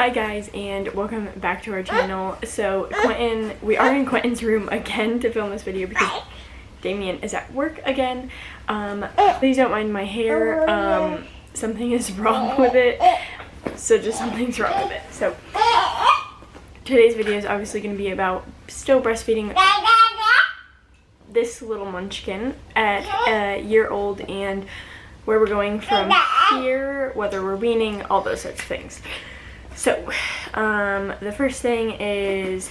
Hi guys, and welcome back to our channel. So Quenton, we are in Quenton's room again to film this video because Damian is at work again. Please don't mind my hair. Something is wrong with it. So just something's wrong with it. So today's video is obviously going to be about still breastfeeding this little munchkin at a year old and where we're going from here, whether we're weaning, all those sorts of things. So, the first thing is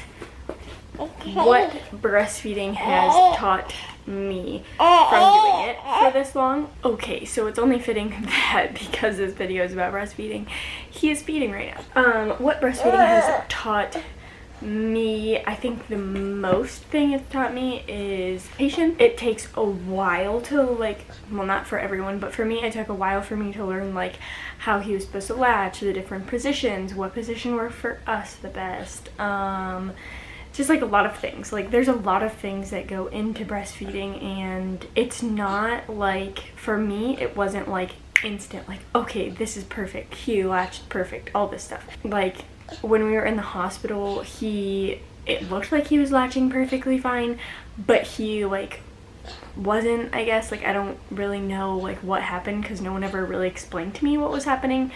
what breastfeeding has taught me from doing it for this long. Okay, so it's only fitting that because this video is about breastfeeding, he is feeding right now. What breastfeeding has taught me, I think the most thing it's taught me is patience. It takes a while to well, not for everyone, but for me it took a while for me to learn how he was supposed to latch, the different positions, what position worked for us the best, just a lot of things. There's a lot of things that go into breastfeeding, and it's not for me it wasn't instant okay, this is perfect, he latched perfect, all this stuff. When we were in the hospital, it looked like he was latching perfectly fine, but he wasn't, I guess. I don't really know what happened because no one ever really explained to me what was happening,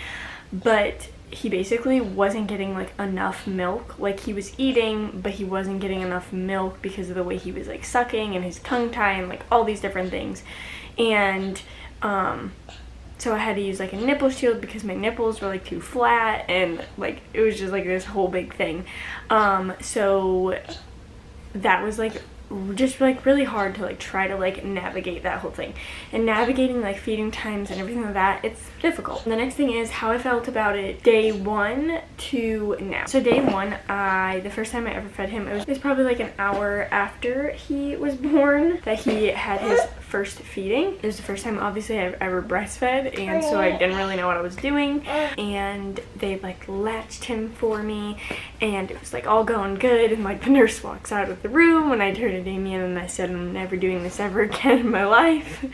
but he basically wasn't getting enough milk. He was eating, but he wasn't getting enough milk because of the way he was sucking and his tongue tie and all these different things. And so I had to use a nipple shield because my nipples were too flat, and it was just this whole big thing. So that was just really hard to try to navigate that whole thing, and navigating feeding times and everything like that, it's difficult. The next thing is how I felt about it day one to now. So day one, the first time I ever fed him, it was probably an hour after he was born that he had his first feeding. It was the first time obviously I've ever breastfed, and so I didn't really know what I was doing, and they latched him for me, and it was all going good, and the nurse walks out of the room and I turned to Damian and I said, I'm never doing this ever again in my life.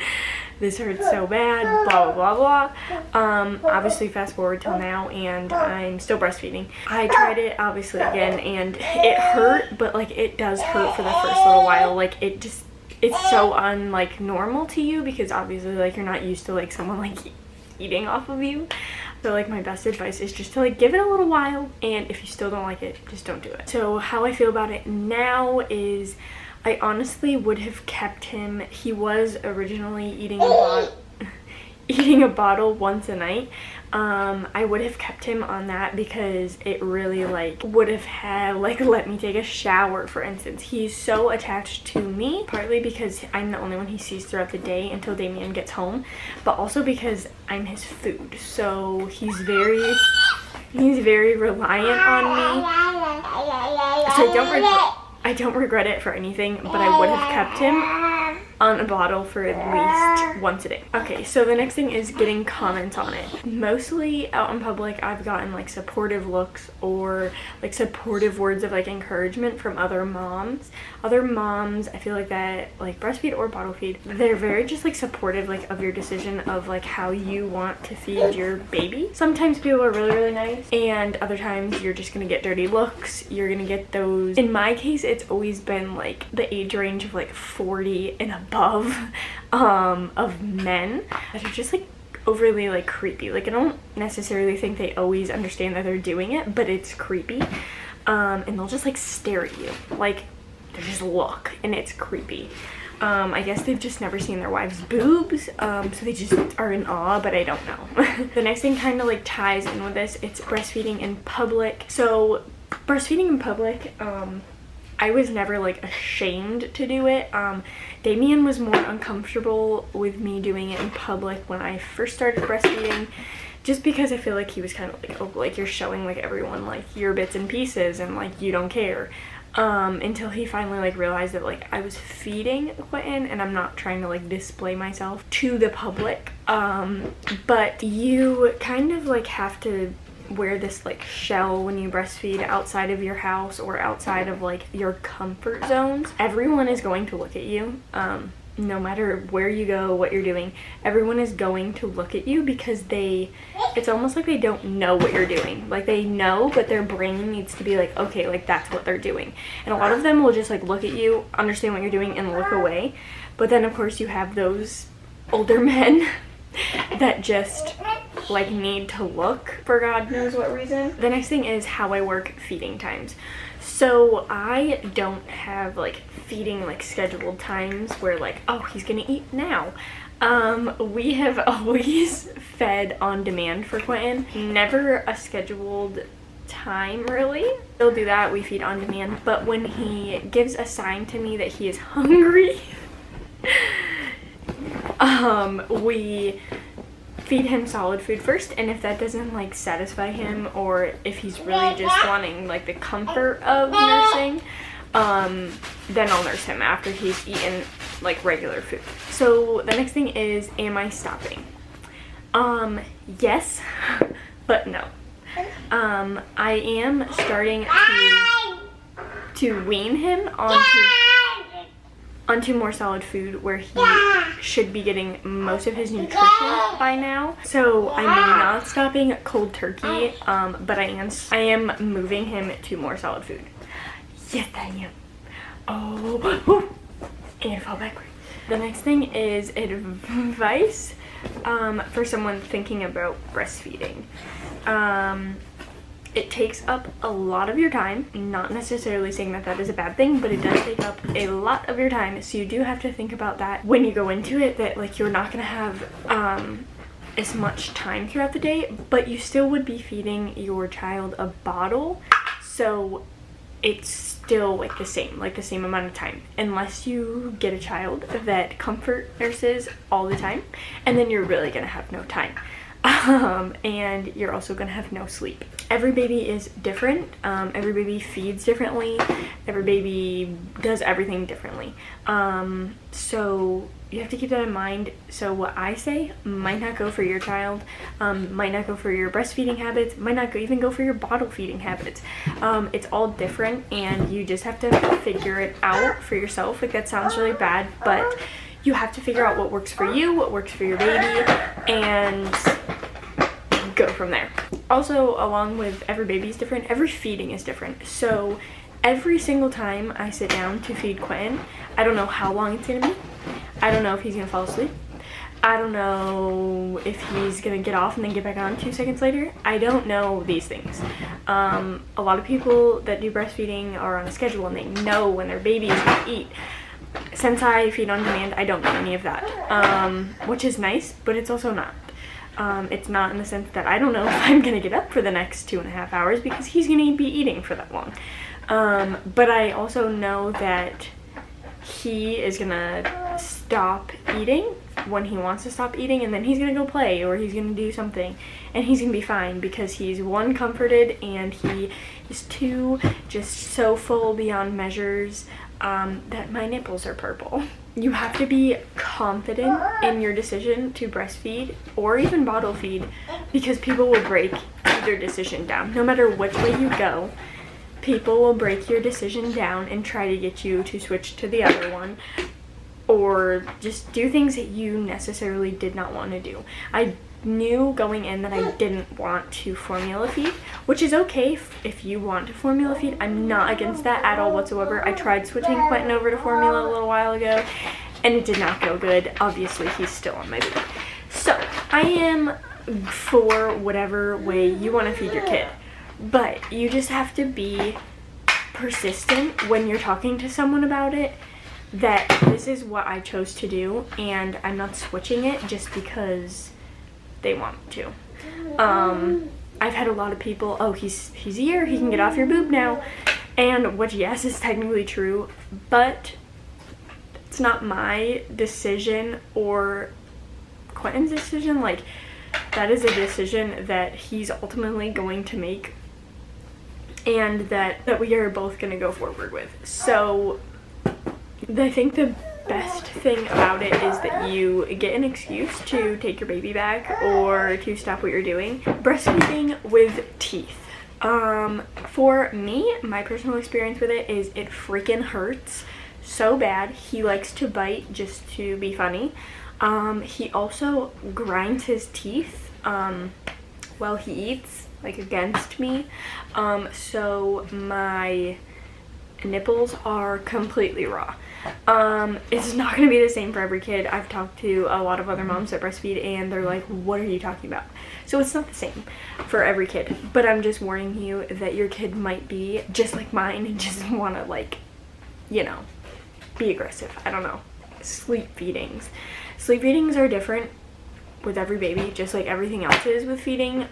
This hurts so bad, blah blah blah blah. Obviously fast forward till now and I'm still breastfeeding. I tried it obviously again and it hurt, but it does hurt for the first little while. It's so normal to you because obviously you're not used to someone eating off of you. So my best advice is just to give it a little while, and if you still don't like it, just don't do it. So how I feel about it now is I honestly would have kept him. He was originally eating a bottle once a night. I would have kept him on that because it really would have had let me take a shower, for instance. He's so attached to me, partly because I'm the only one he sees throughout the day until Damian gets home, but also because I'm his food. So he's very reliant on me. So I don't regret it for anything, but I would have kept him on a bottle for at least once a day. Okay, so the next thing is getting comments on it. Mostly out in public, I've gotten supportive looks or supportive words of encouragement from other moms. Other moms, I feel that breastfeed or bottle feed, they're very just supportive of your decision of how you want to feed your baby. Sometimes people are really nice, and other times you're just gonna get dirty looks. You're gonna get those. In my case, it's always been the age range of 40 and above of men that are just overly creepy. I don't necessarily think they always understand that they're doing it, but it's creepy. And they'll just stare at you, they just look, and it's creepy. I guess they've just never seen their wives' boobs, so they just are in awe, but I don't know. The next thing kind of ties in with this. It's breastfeeding in public. So breastfeeding in public, I was never ashamed to do it. Damian was more uncomfortable with me doing it in public when I first started breastfeeding, just because I feel he was kind of oh, you're showing everyone your bits and pieces and you don't care. Until he finally realized that I was feeding Quenton and I'm not trying to display myself to the public. But you kind of have to wear this shell when you breastfeed outside of your house or outside of your comfort zones. Everyone is going to look at you. no matter where you go, what you're doing, everyone is going to look at you because it's almost like they don't know what you're doing. Like they know, but their brain needs to be like, okay, like that's what they're doing. And a lot of them will just like look at you, understand what you're doing, and look away. But then of course you have those older men that just like need to look for God knows what reason. The next thing is how I work feeding times. So I don't have like feeding like scheduled times where like, oh, he's gonna eat now. We have always fed on demand for Quenton. Never a scheduled time really. We'll do that, we feed on demand, but when he gives a sign to me that he is hungry, we feed him solid food first, and if that doesn't like satisfy him, or if he's really just wanting like the comfort of nursing, then I'll nurse him after he's eaten like regular food. So the next thing is, am I stopping? Yes, but no. I am starting to wean him onto more solid food where he should be getting most of his nutrition by now. So I'm not stopping cold turkey, but I am moving him to more solid food. Yes, I am. Oh, and fall backwards. The next thing is advice for someone thinking about breastfeeding. It takes up a lot of your time, not necessarily saying that that is a bad thing, but it does take up a lot of your time, so you do have to think about that when you go into it, that like you're not gonna have as much time throughout the day, but you still would be feeding your child a bottle, so it's still like the same amount of time, unless you get a child that comfort nurses all the time, and then you're really gonna have no time. And you're also gonna have no sleep. Every baby is different. Every baby feeds differently. Every baby does everything differently. So you have to keep that in mind. So what I say might not go for your child, might not go for your breastfeeding habits, might not even go for your bottle feeding habits. It's all different, and you just have to figure it out for yourself. Like that sounds really bad, but you have to figure out what works for you, what works for your baby, and go from there. Also, along with every baby is different, every feeding is different. So every single time I sit down to feed Quenton, I don't know how long it's gonna be. I don't know if he's gonna fall asleep. I don't know if he's gonna get off and then get back on 2 seconds later. I don't know these things. A lot of people that do breastfeeding are on a schedule and they know when their baby is gonna eat. Since I feed on demand, I don't know any of that, which is nice, but it's also not. It's not in the sense that I don't know if I'm gonna get up for the next 2.5 hours because he's gonna be eating for that long. But I also know that he is gonna stop eating when he wants to stop eating, and then he's gonna go play or he's gonna do something, and he's gonna be fine because he's one, comforted, and he is two, just so full beyond measures that my nipples are purple. You have to be confident in your decision to breastfeed or even bottle feed, because people will break their decision down. No matter which way you go, people will break your decision down and try to get you to switch to the other one, or just do things that you necessarily did not want to do. I knew going in that I didn't want to formula feed, which is okay if you want to formula feed. I'm not against that at all whatsoever. I tried switching Quenton over to formula a little while ago, and it did not go good. Obviously, he's still on my baby. So I am for whatever way you want to feed your kid, but you just have to be persistent when you're talking to someone about it, that this is what I chose to do, and I'm not switching it just because they want to. I've had a lot of people, oh, he's a year, he can get off your boob now, and which, yes, is technically true, but it's not my decision or Quenton's decision. Like, that is a decision that he's ultimately going to make, and that we are both going to go forward with. So I think the best thing about it is that you get an excuse to take your baby back or to stop what you're doing. Breastfeeding with teeth. For me, my personal experience with it is it freaking hurts so bad. He likes to bite just to be funny. He also grinds his teeth while he eats, like against me. So my nipples are completely raw. It's not going to be the same for every kid. I've talked to a lot of other moms that breastfeed and they're like, what are you talking about? So it's not the same for every kid, but I'm just warning you that your kid might be just like mine and just want to, like, you know, be aggressive. I don't know. Sleep feedings. Sleep feedings are different with every baby, just like everything else is with feeding.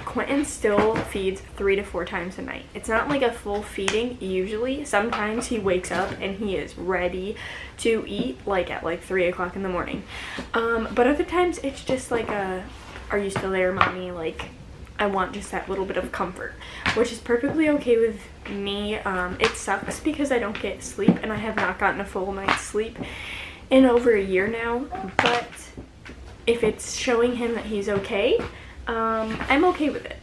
Quenton still feeds 3 to 4 times a night. It's not like a full feeding usually. Sometimes he wakes up and he is ready to eat like at like 3 o'clock in the morning. But other times it's just like a, are you still there, mommy? Like, I want just that little bit of comfort, which is perfectly okay with me. It sucks because I don't get sleep and I have not gotten a full night's sleep in over a year now, but if it's showing him that he's okay, I'm okay with it.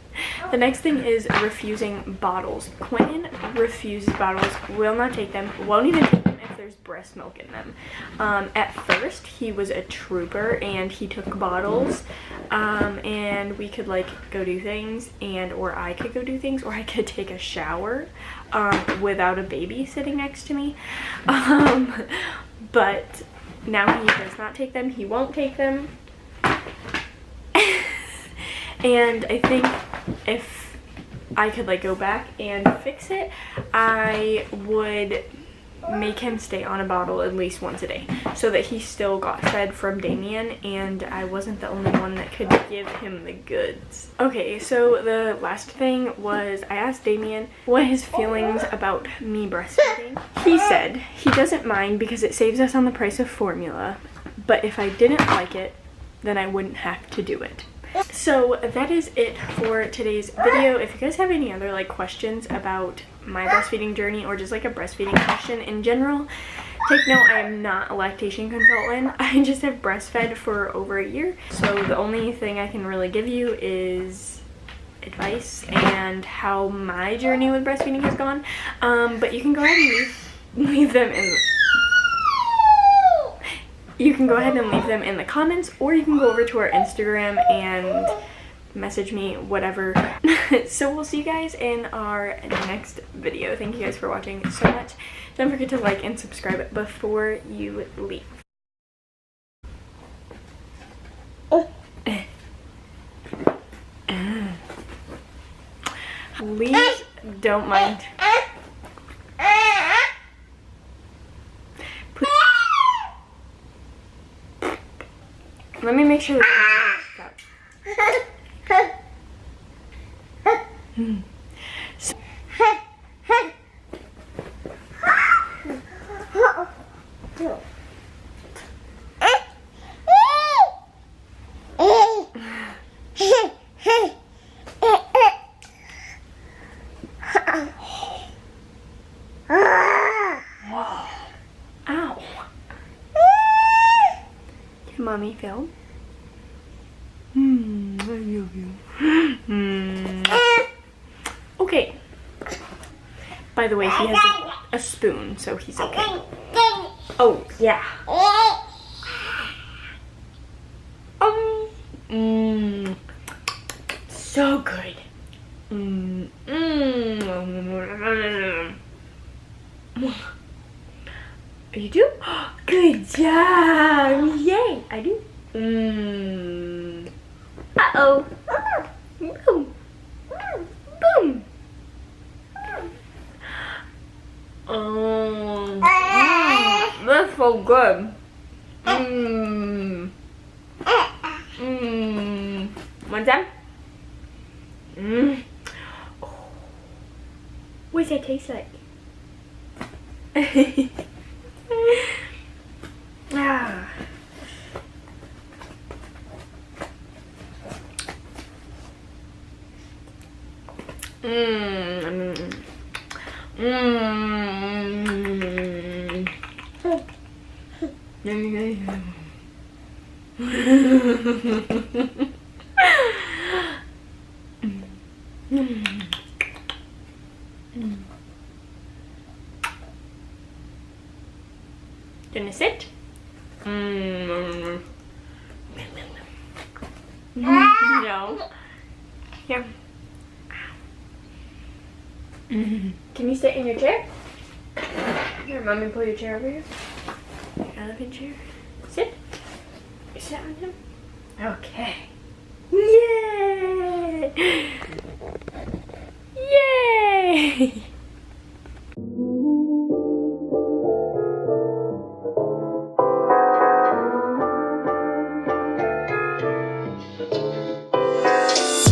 The next thing is refusing bottles. Quenton refuses bottles, will not take them, won't even take them if there's breast milk in them. At first, he was a trooper and he took bottles, and we could like go do things, and or I could go do things, or I could take a shower without a baby sitting next to me. But now he does not take them, he won't take them. And I think if I could like go back and fix it, I would make him stay on a bottle at least once a day so that he still got fed from Damian and I wasn't the only one that could give him the goods. Okay, so the last thing was I asked Damian what his feelings about me breastfeeding. He said he doesn't mind because it saves us on the price of formula, but if I didn't like it, then I wouldn't have to do it. So that is it for today's video. If you guys have any other like questions about my breastfeeding journey or just like a breastfeeding question in general, take note, I am not a lactation consultant. I just have breastfed for over a year. So the only thing I can really give you is advice and how my journey with breastfeeding has gone. But you can go ahead and leave them in the You can go ahead and leave them in the comments, or you can go over to our Instagram and message me, whatever. So we'll see you guys in our next video. Thank you guys for watching so much. Don't forget to like and subscribe before you leave. Please don't mind. Let me make sure that Ow. Can mommy film? I love you. Okay. By the way, he has a spoon, so he's okay. Oh, yeah. So good. You do? Good job. Yay. I do. Uh-oh. Boom. Boom. Oh, that's so good. One time? What does that taste like? Ah. Gonna sit. No. Here. Can you sit in your chair? Here, mommy, pull your chair over here. Your elephant chair. Sit. Sit on him. Okay. Yay!